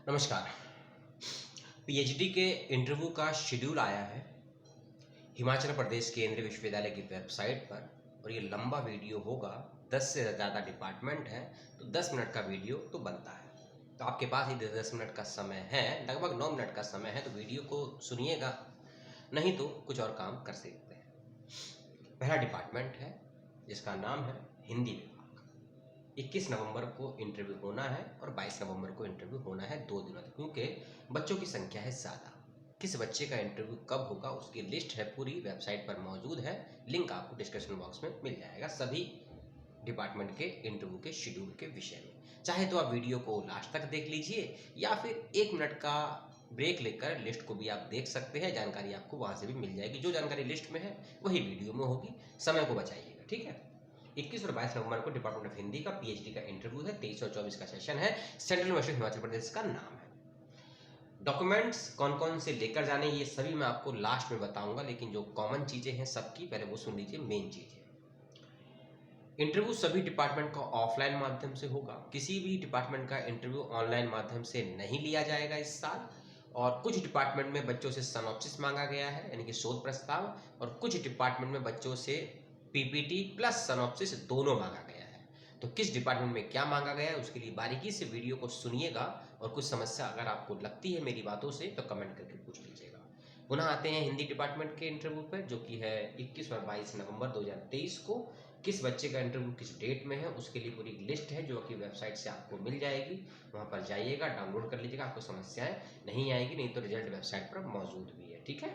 नमस्कार। पीएचडी के इंटरव्यू का शेड्यूल आया है हिमाचल प्रदेश केंद्रीय विश्वविद्यालय की वेबसाइट पर और ये लंबा वीडियो होगा। 10 से ज़्यादा डिपार्टमेंट है तो 10 मिनट का वीडियो तो बनता है। तो आपके पास ये 10 मिनट का समय है, लगभग 9 मिनट का समय है, तो वीडियो को सुनिएगा, नहीं तो कुछ और काम कर सकते हैं। पहला डिपार्टमेंट है जिसका नाम है हिंदी विभाग। 21 नवंबर को इंटरव्यू होना है और 22 नवंबर को इंटरव्यू होना है, 2 दिनों तक, क्योंकि बच्चों की संख्या है ज़्यादा। किस बच्चे का इंटरव्यू कब होगा उसकी लिस्ट है, पूरी वेबसाइट पर मौजूद है। लिंक आपको डिस्क्रिप्शन बॉक्स में मिल जाएगा सभी डिपार्टमेंट के इंटरव्यू के शेड्यूल के विषय में। चाहे तो आप वीडियो को लास्ट तक देख लीजिए या फिर 1 मिनट का ब्रेक लेकर लिस्ट को भी आप देख सकते हैं। जानकारी आपको वहाँ से भी मिल जाएगी। जो जानकारी लिस्ट में है वही वीडियो में होगी। समय को बचाइएगा, ठीक है। 21 और 22 नवंबर को डिपार्टमेंट ऑफ हिंदी का पीएचडी का इंटरव्यू है। 23 और 24 का सेशन है। सेंट्रल यूनिवर्सिटी हिमाचल प्रदेश का नाम है। डॉक्यूमेंट्स कौन कौन से लेकर जाने ये सभी मैं आपको लास्ट में बताऊंगा, लेकिन जो कॉमन चीज़ें हैं सबकी पहले वो सुन लीजिए। मेन चीज़ है, इंटरव्यू सभी डिपार्टमेंट का ऑफलाइन माध्यम से होगा। किसी भी डिपार्टमेंट का इंटरव्यू ऑनलाइन माध्यम से नहीं लिया जाएगा इस साल। और कुछ डिपार्टमेंट में बच्चों से सिनॉप्सिस मांगा गया है, यानी कि शोध प्रस्ताव, और कुछ डिपार्टमेंट में बच्चों से पीपीटी प्लस सिनॉप्सिस दोनों मांगा गया है। तो किस डिपार्टमेंट में क्या मांगा गया है उसके लिए बारीकी से वीडियो को सुनिएगा, और कुछ समस्या अगर आपको लगती है मेरी बातों से तो कमेंट करके पूछ लीजिएगा। पुनः आते हैं हिंदी डिपार्टमेंट के इंटरव्यू पर, जो कि है 21 और 22 नवंबर 2023 को। किस बच्चे का इंटरव्यू किस डेट में है उसके लिए पूरी लिस्ट है, जो कि वेबसाइट से आपको मिल जाएगी। वहाँ पर जाइएगा, डाउनलोड कर लीजिएगा, आपको समस्याएं नहीं आएगी। नहीं तो रिजल्ट वेबसाइट पर मौजूद भी है, ठीक है।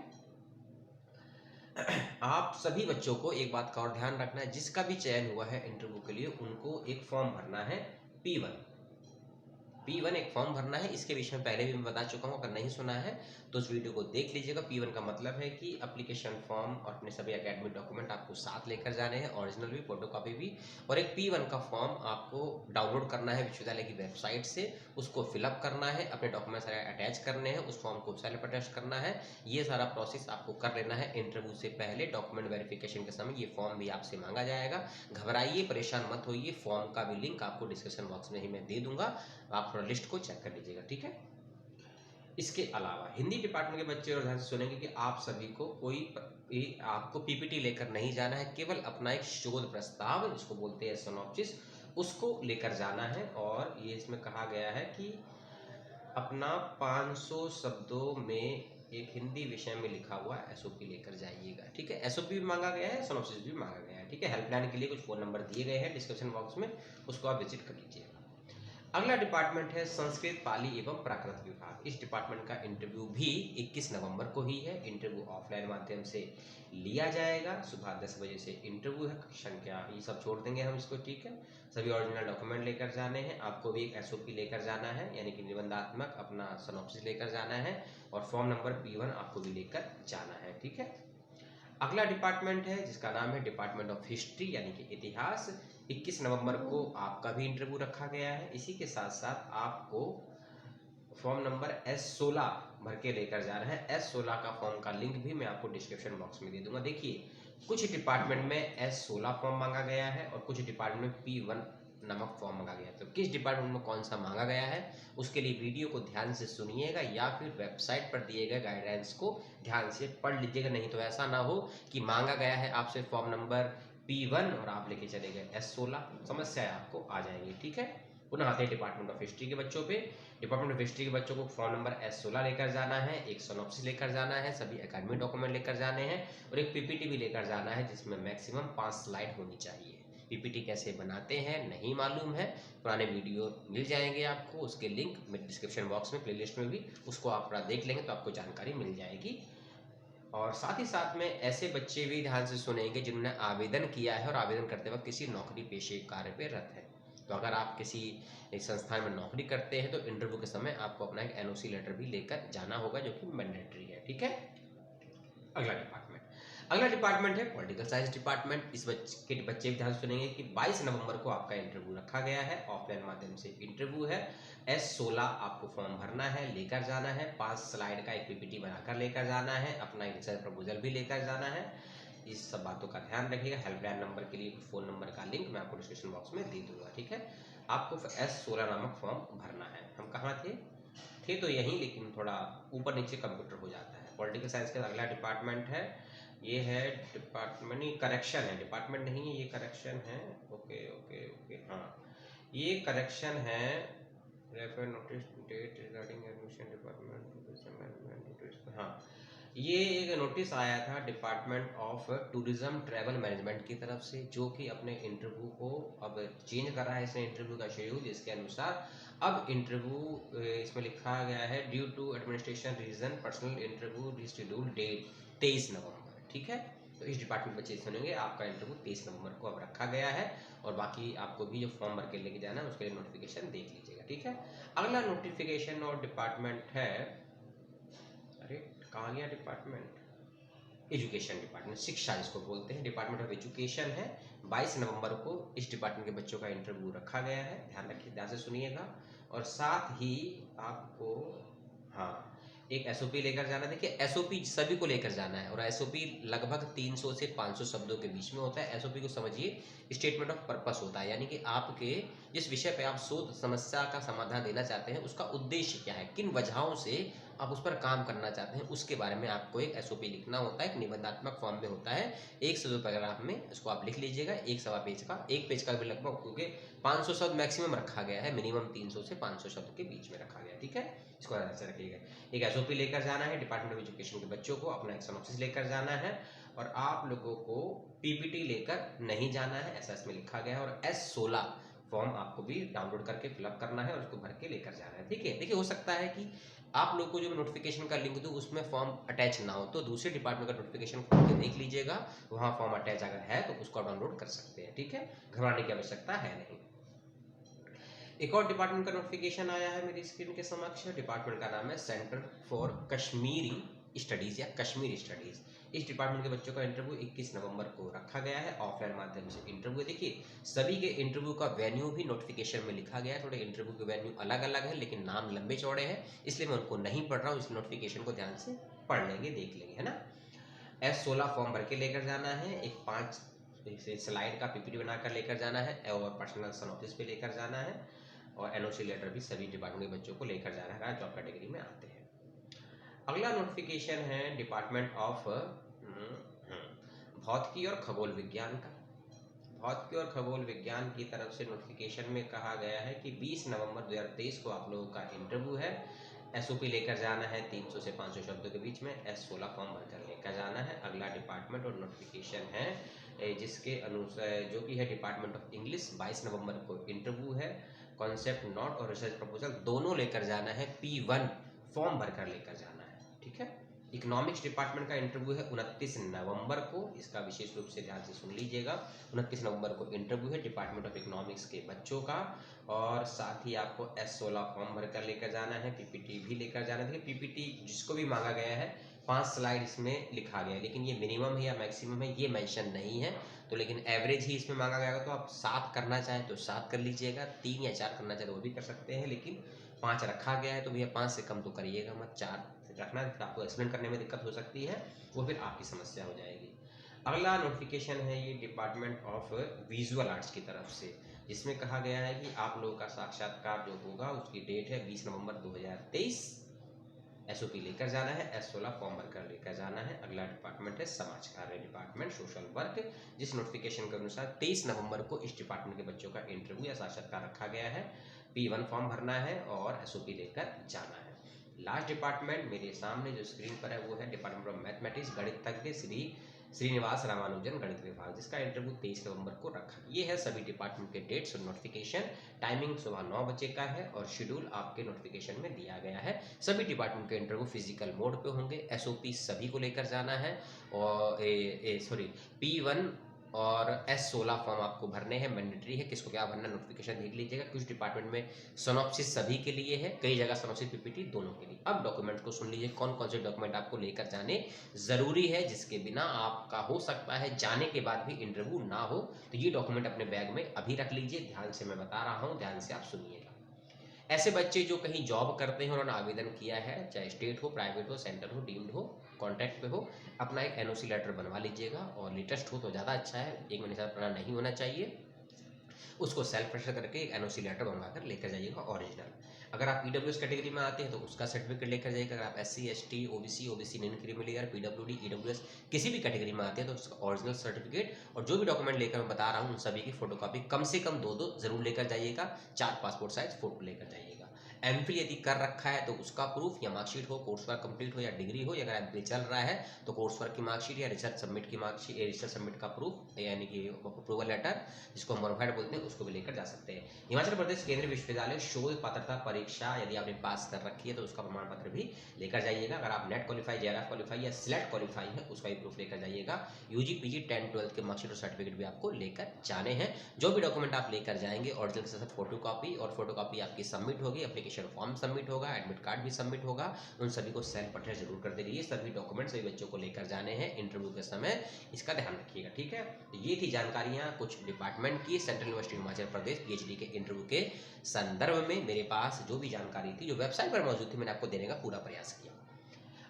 आप सभी बच्चों को एक बात का और ध्यान रखना है, जिसका भी चयन हुआ है इंटरव्यू के लिए उनको एक फॉर्म भरना है, P1 एक फॉर्म भरना है। इसके विषय में पहले भी मैं बता चुका हूँ, अगर नहीं सुना है तो उस वीडियो को देख लीजिएगा। P1 का मतलब है कि एप्लीकेशन फॉर्म और अपने सभी एकेडमिक डॉक्यूमेंट आपको साथ लेकर जाने हैं, ओरिजिनल भी, फोटोकॉपी भी। और एक P1 का फॉर्म आपको डाउनलोड करना है विश्वविद्यालय की वेबसाइट से, उसको फिलअप करना है, अपने डॉक्यूमेंट सारे अटैच करने हैं, उस फॉर्म को सेल्फ अटैच करना है। ये सारा प्रोसेस आपको कर लेना है इंटरव्यू से पहले। डॉक्यूमेंट वेरिफिकेशन के समय ये फॉर्म भी आपसे मांगा जाएगा। घबराइए, परेशान मत होइए, फॉर्म का भी लिंक आपको डिस्क्रिप्शन बॉक्स में ही मैं दे दूंगा, आप थोड़ा लिस्ट को चेक कर लीजिएगा, ठीक है। इसके अलावा हिंदी डिपार्टमेंट के बच्चे और ध्यान से सुनेंगे कि आप सभी को आपको पीपीटी लेकर नहीं जाना है, केवल अपना एक शोध प्रस्ताव जिसको बोलते हैं सिनॉप्सिस, उसको लेकर जाना है। और ये इसमें कहा गया है कि अपना 500 शब्दों में एक हिंदी विषय में लिखा हुआ एसओपी लेकर जाइएगा, ठीक है। एसओपी भी मांगा गया है, सिनॉप्सिस भी मांगा गया है, ठीक है। हेल्पलाइन के लिए कुछ फ़ोन नंबर दिए गए हैं डिस्क्रिप्शन बॉक्स में, उसको आप विजिट कर लीजिएगा। अगला डिपार्टमेंट है संस्कृत, पाली एवं प्राकृत विभाग। इस डिपार्टमेंट का इंटरव्यू भी 21 नवंबर को ही है। इंटरव्यू ऑफलाइन माध्यम से लिया जाएगा। सुबह 10 बजे से इंटरव्यू है। संख्या ये सब छोड़ देंगे हम इसको, ठीक है। सभी ओरिजिनल डॉक्यूमेंट लेकर जाने हैं। आपको भी एक एसओपी लेकर जाना है, यानी कि निबंधात्मक अपना सिनॉप्सिस लेकर जाना है, और फॉर्म नंबर P1 आपको भी लेकर जाना है, ठीक है। अगला डिपार्टमेंट है जिसका नाम है डिपार्टमेंट ऑफ हिस्ट्री, यानी कि इतिहास। 21 नवंबर को आपका भी इंटरव्यू रखा गया है। इसी के साथ साथ आपको फॉर्म नंबर S16 भर के लेकर जा रहे हैं। S16 का फॉर्म का लिंक भी मैं आपको डिस्क्रिप्शन बॉक्स में दे दूंगा। देखिए, कुछ डिपार्टमेंट में S16 फॉर्म मांगा गया है और कुछ डिपार्टमेंट में P1 नमक फॉर्म मांगा गया है। तो किस डिपार्टमेंट में कौन सा मांगा गया है उसके लिए वीडियो को ध्यान से सुनिएगा, या फिर वेबसाइट पर दिए गए गाइडलाइंस को ध्यान से पढ़ लीजिएगा। नहीं तो ऐसा ना हो कि मांगा गया है आपसे फॉर्म नंबर P1 और आप लेके चले गए S16, समस्याएं आपको आ जाएंगी, ठीक है। पुनः आते हैं डिपार्टमेंट ऑफ हिस्ट्री के बच्चों पे। डिपार्टमेंट ऑफ हिस्ट्री के बच्चों को फॉर्म नंबर S16 लेकर जाना है, एक सिनॉप्सिस लेकर जाना है, सभी एकेडमिक डॉक्यूमेंट लेकर जाने हैं, और एक पीपीटी भी लेकर जाना है जिसमें मैक्सिमम 5 स्लाइड होनी चाहिए। पीपीटी कैसे बनाते हैं नहीं मालूम है, पुराने वीडियो मिल जाएंगे आपको, उसके लिंक मैं डिस्क्रिप्शन बॉक्स में प्लेलिस्ट में भी, उसको आप थोड़ा देख लेंगे तो आपको जानकारी मिल जाएगी। और साथ ही साथ में ऐसे बच्चे भी ध्यान से सुनेंगे जिन्होंने आवेदन किया है और आवेदन करते वक्त किसी नौकरी पेशे कार्य पे रत है। तो अगर आप किसी एक संस्थान में नौकरी करते हैं तो इंटरव्यू के समय आपको अपना एक एनओसी लेटर भी लेकर जाना होगा, जो कि मैंडेटरी है, ठीक है। अगला डिपार्टमेंट है पॉलिटिकल साइंस डिपार्टमेंट। इस के बच्चे भी ध्यान सुनेंगे कि 22 नवंबर को आपका इंटरव्यू रखा गया है। ऑफलाइन माध्यम से इंटरव्यू है। S16 आपको फॉर्म भरना है, लेकर जाना है, 5 स्लाइड का एक पीपीटी बनाकर लेकर जाना है, अपना एक रिसर्च प्रपोजल भी लेकर जाना है। इस सब बातों का ध्यान रखिएगा। हेल्पलाइन नंबर के लिए फ़ोन नंबर का लिंक मैं आपको डिस्क्रिप्शन बॉक्स में दे दूंगा, ठीक है। आपको S16 नामक फॉर्म भरना है। हम कहाँ थे? थे तो यहीं, लेकिन थोड़ा ऊपर नीचे कंप्यूटर हो जाता है। पॉलिटिकल साइंस का अगला डिपार्टमेंट है, ये है डिपार्टमेंट नहीं, करेक्शन है, डिपार्टमेंट नहीं है, ये करेक्शन है। ओके ओके ओके, हाँ ये करेक्शन है। Refer notice date regarding admission department, हाँ ये एक नोटिस आया था department of tourism travel management की तरफ से, जो कि अपने इंटरव्यू को अब चेंज कर रहा है इसने इंटरव्यू का शेड्यूल, जिसके अनुसार अब इंटरव्यू इसमें लिखा गया है due to administration reason personal interview reschedule date 23 November. ठीक है, तो इस डिपार्टमेंट बच्चे सुनेंगे, आपका इंटरव्यू 23 नवंबर को अब रखा गया है, और बाकी आपको भी जो फॉर्म भर के लेके जाना है उसके लिए नोटिफिकेशन देख लीजिएगा। ठीक है, अगला नोटिफिकेशन और डिपार्टमेंट है, अरे कहाँ गया डिपार्टमेंट, एजुकेशन डिपार्टमेंट, शिक्षा जिसको बोलते हैं, डिपार्टमेंट ऑफ एजुकेशन है। 22 नवंबर को इस डिपार्टमेंट के बच्चों का इंटरव्यू रखा गया है, ध्यान रखिए, ध्यान से सुनिएगा। और साथ ही आपको हाँ एक एसओपी लेकर जाना है। देखिए एसओपी सभी को लेकर जाना है, और एसओपी लगभग 300 से 500 शब्दों के बीच में होता है। एसओपी को समझिए, स्टेटमेंट ऑफ पर्पस होता है, यानी कि आपके जिस विषय पे आप शोध समस्या का समाधान देना चाहते हैं उसका उद्देश्य क्या है, किन वजहों से आप उस पर काम करना चाहते हैं, उसके बारे में आपको एक एसओपी लिखना होता है। एक निबंधात्मक फॉर्म में होता है, 1 से 2 पैराग्राफ में इसको आप लिख लीजिएगा, एक सवा पेज का, एक पेज का भी लगभग, क्योंकि 500 शब्द मैक्सिमम रखा गया है, मिनिमम 300 से 500 शब्द के बीच में रखा गया है। ठीक है, इसको ध्यान से रखिएगा। एक एसओपी लेकर जाना है, डिपार्टमेंट ऑफ एजुकेशन के बच्चों को अपना एक सिनॉप्सिस लेकर जाना है, और आप लोगों को पीपीटी लेकर नहीं जाना है, ऐसा इसमें लिखा गया है। और S16 फॉर्म आपको भी डाउनलोड करके फिलअप करना है और उसको भर के लेकर जाना है। ठीक है, देखिए हो सकता है कि आप लोग को जो नोटिफिकेशन का लिंक दूं उसमें फॉर्म अटैच ना हो, तो दूसरे डिपार्टमेंट का नोटिफिकेशन खोल के देख लीजिएगा, वहाँ फॉर्म अटैच अगर है तो उसको डाउनलोड कर सकते हैं। ठीक है, घबराने की आवश्यकता है नहीं। एक और डिपार्टमेंट का नोटिफिकेशन आया है मेरी स्क्रीन के समक्ष, डिपार्टमेंट का नाम है सेंटर फॉर कश्मीरी स्टडीज या कश्मीर स्टडीज। इस डिपार्टमेंट के बच्चों का इंटरव्यू 21 नवंबर को रखा गया है, ऑफलाइन माध्यम से इंटरव्यू। देखिए सभी के इंटरव्यू का वेन्यू भी नोटिफिकेशन में लिखा गया है, थोड़े इंटरव्यू के वेन्यू अलग अलग है लेकिन नाम लंबे चौड़े हैं, इसलिए मैं उनको नहीं पढ़ रहा हूँ, इस नोटिफिकेशन को ध्यान से पढ़ लेंगे, देख लेंगे, है ना। S16 फॉर्म भर के लेकर जाना है, एक 5 स्लाइड का पीपीटी बनाकर लेकर जाना है, और पर्सनल सिनॉप्सिस पे लेकर जाना है, और एनओसी लेटर भी सभी डिपार्टमेंट के बच्चों को लेकर जाना है, जॉब कैटेगरी में आते हैं। अगला नोटिफिकेशन है डिपार्टमेंट ऑफ भौतिकी और खगोल विज्ञान का। भौतिकी और खगोल विज्ञान की तरफ से नोटिफिकेशन में कहा गया है कि 20 नवंबर 2023 को आप लोगों का इंटरव्यू है, एसओपी लेकर जाना है 300 से 500 शब्दों के बीच में, S16 फॉर्म भरकर लेकर जाना है। अगला डिपार्टमेंट और नोटिफिकेशन है जिसके अनुसार जो कि है डिपार्टमेंट ऑफ इंग्लिश, 22 नवंबर को इंटरव्यू है, कॉन्सेप्ट नोट और रिसर्च प्रपोजल दोनों लेकर जाना है, P1 फॉर्म भरकर लेकर जाना है। ठीक है, इकोनॉमिक्स डिपार्टमेंट का इंटरव्यू है 29 नवंबर को, इसका विशेष रूप से ध्यान से सुन लीजिएगा, 29 नवंबर को इंटरव्यू है डिपार्टमेंट ऑफ इकोनॉमिक्स के बच्चों का, और साथ ही आपको S16 फॉर्म भरकर लेकर जाना है, पीपीटी भी लेकर जाना है। देखिए पीपीटी जिसको भी मांगा गया है 5 स्लाइड इसमें लिखा गया है, लेकिन ये मिनिमम है या मैक्सिमम है ये मेंशन नहीं है, तो लेकिन एवरेज ही इसमें मांगा गया, तो आप 7 करना चाहें तो 7 कर लीजिएगा, 3 या 4 करना चाहें तो वो भी कर सकते हैं, लेकिन 5 रखा गया है तो भैया 5 से कम तो करिएगा मत, 4 रखना, आपको एक्सप्लेन करने में दिक्कत हो सकती है, वो फिर आपकी समस्या हो जाएगी। अगला नोटिफिकेशन है ये डिपार्टमेंट ऑफ विजुअल आर्ट्स की तरफ से, जिसमें कहा गया है कि आप लोगों का साक्षात्कार जो होगा उसकी डेट है 20 नवंबर 2023, एसओपी लेकर जाना है, S16 फॉर्म भरकर लेकर जाना है। अगला डिपार्टमेंट है समाज कार्य डिपार्टमेंट, सोशल वर्क, जिस नोटिफिकेशन के अनुसार 23 नवंबर को इस डिपार्टमेंट के बच्चों का इंटरव्यू या साक्षात्कार रखा गया है, P1 फॉर्म भरना है और एसओपी लेकर जाना है। लास्ट डिपार्टमेंट मेरे सामने जो स्क्रीन पर है वो है डिपार्टमेंट ऑफ मैथमेटिक्स, गणितज्ञ श्री श्रीनिवास रामानुजन गणित विभाग, जिसका इंटरव्यू 23 नवंबर को रखा। ये है सभी डिपार्टमेंट के डेट्स और नोटिफिकेशन, टाइमिंग सुबह 9 बजे का है, और शेड्यूल आपके नोटिफिकेशन में दिया गया है। सभी डिपार्टमेंट के इंटरव्यू फिजिकल मोड पे होंगे, एसओपी सभी को लेकर जाना है, और P1 और S16 फॉर्म आपको भरने हैं, मैंडेटरी है, किसको क्या भरना नोटिफिकेशन देख लीजिएगा। कुछ डिपार्टमेंट में सिनॉप्सिस सभी के लिए है, कई जगह सिनॉप्सिस पीपीटी दोनों के लिए। अब डॉक्यूमेंट को सुन लीजिए, कौन कौन से डॉक्यूमेंट आपको लेकर जाने जरूरी है, जिसके बिना आपका हो सकता है जाने के बाद भी इंटरव्यू ना हो, तो ये डॉक्यूमेंट अपने बैग में अभी रख लीजिए, ध्यान से मैं बता रहा हूँ, ध्यान से आप सुनिएगा। ऐसे बच्चे जो कहीं जॉब करते हैं, उन्होंने आवेदन किया है, चाहे स्टेट हो, प्राइवेट हो, सेंटर हो, डीम्ड हो, कॉन्ट्रैक्ट पे हो, अपना एक एनओसी लेटर बनवा लीजिएगा, और लेटेस्ट हो तो ज़्यादा अच्छा है, 1 महीने से पुराना नहीं होना चाहिए। उसको सेल्फ प्रेशर करके एक एनओसी लेटर बनवा कर लेकर जाइएगा ओरिजिनल। अगर आप ईडब्ल्यूएस कैटेगरी में आते हैं तो उसका सर्टिफिकेट लेकर जाइएगा। अगर आप SC, ST, OBC non creamy layer, PWD, EWS किसी भी कैटेगरी में आते हैं तो उसका ओरिजिनल सर्टिफिकेट और जो भी डॉक्यूमेंट लेकर मैं बता रहा हूँ उन सभी की फोटोकॉपी कम से कम 2 जरूर लेकर जाइएगा। 4 पासपोर्ट साइज फोटो लेकर जाइएगा। एमफिल यदि कर रखा है तो उसका प्रूफ या मार्कशीट हो, कोर्स वर्क कंप्लीट हो या डिग्री हो, या अगर एमफिल चल रहा है तो कोर्स वर्क की मार्कशीट या रिसर्च सबमिट की मार्कशीट, रिसर्च सबमिट का प्रूफ यानी कि अप्रूवल लेटर जिसको हम बोनाफाइड बोलते हैं उसको भी लेकर जा सकते हैं। हिमाचल प्रदेश केंद्रीय विश्वविद्यालय शोध पात्रता परीक्षा यदि आपने पास कर रखी है तो उसका प्रमाण पत्र भी लेकर जाइएगा। अगर आप नेट क्वालिफाई, जेआरएफ क्वालिफाई या सिलेक्ट क्वालिफाई है उसका भी प्रूफ लेकर जाइएगा। यूजी, पीजी, 10, 12 के मार्कशीट और सर्टिफिकेट भी आपको लेकर जाने हैं। जो भी डॉक्यूमेंट आप लेकर जाएंगे ओरिजिनल के साथ फोटोकॉपी, और फोटोकॉपी आपकी सबमिट होगी, एप्लीकेशन फॉर्म सबमिट होगा, एडमिट कार्ड भी सबमिट होगा, उन सभी को सेल्फ अटेस्ट जरूर कर दीजिए। सभी डॉक्यूमेंट सभी बच्चों को लेकर जाने हैं इंटरव्यू के समय, इसका ध्यान रखिएगा, ठीक है। तो ये थी जानकारियां कुछ डिपार्टमेंट की central university Himachal Pradesh PhD के इंटरव्यू के संदर्भ में। मेरे पास जो भी जानकारी थी जो वेबसाइट पर मौजूद थी मैंने आपको देने का पूरा प्रयास किया।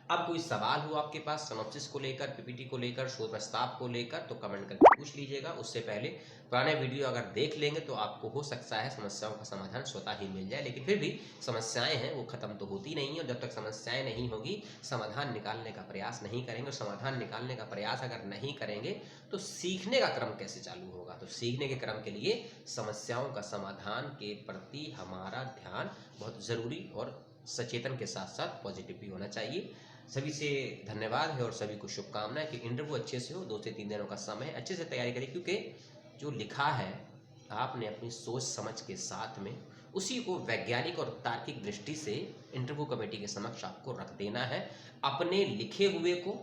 अब कोई सवाल हो आपके पास सिनॉप्सिस को लेकर, पीपीटी को लेकर, शोध प्रस्ताव को लेकर तो कमेंट करके पूछ लीजिएगा। उससे पहले पुराने वीडियो अगर देख लेंगे तो आपको हो सकता है समस्याओं का समाधान स्वतः ही मिल जाए, लेकिन फिर भी समस्याएं हैं वो खत्म तो होती नहीं है, और जब तक समस्याएं नहीं होगी समाधान निकालने का प्रयास नहीं करेंगे, और समाधान निकालने का प्रयास अगर नहीं करेंगे तो सीखने का क्रम कैसे चालू होगा। तो सीखने के क्रम के लिए समस्याओं का समाधान के प्रति हमारा ध्यान बहुत ज़रूरी और सचेतन के साथ साथ पॉजिटिव भी होना चाहिए। सभी से धन्यवाद है और सभी को शुभकामनाएं कि इंटरव्यू अच्छे से हो। 2 से 3 दिनों का समय अच्छे से तैयारी करें, क्योंकि जो लिखा है आपने अपनी सोच समझ के साथ में उसी को वैज्ञानिक और तार्किक दृष्टि से इंटरव्यू कमेटी के समक्ष आपको रख देना है। अपने लिखे हुए को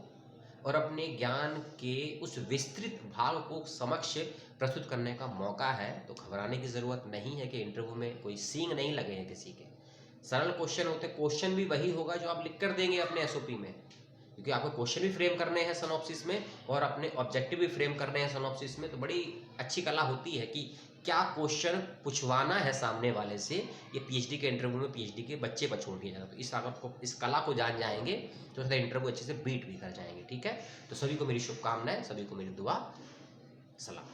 और अपने ज्ञान के उस विस्तृत भाग को समक्ष प्रस्तुत करने का मौका है। तो घबराने की ज़रूरत नहीं है कि इंटरव्यू में कोई सींग नहीं लगे हैं किसी के। सरल क्वेश्चन होते, क्वेश्चन भी वही होगा जो आप लिख कर देंगे अपने एसओपी में, क्योंकि आपको क्वेश्चन भी फ्रेम करने हैं सिनॉप्सिस में और अपने ऑब्जेक्टिव भी फ्रेम करने हैं सिनॉप्सिस में। तो बड़ी अच्छी कला होती है कि क्या क्वेश्चन पूछवाना है सामने वाले से। ये पीएचडी के इंटरव्यू में पीएचडी के बच्चे पर छोड़ दिया जाता है। तो इस कला को जान जाएंगे तो इंटरव्यू अच्छे से बीट भी कर जाएंगे, ठीक है। तो सभी को मेरी शुभकामनाएं, सभी को मेरी दुआ, सलाम।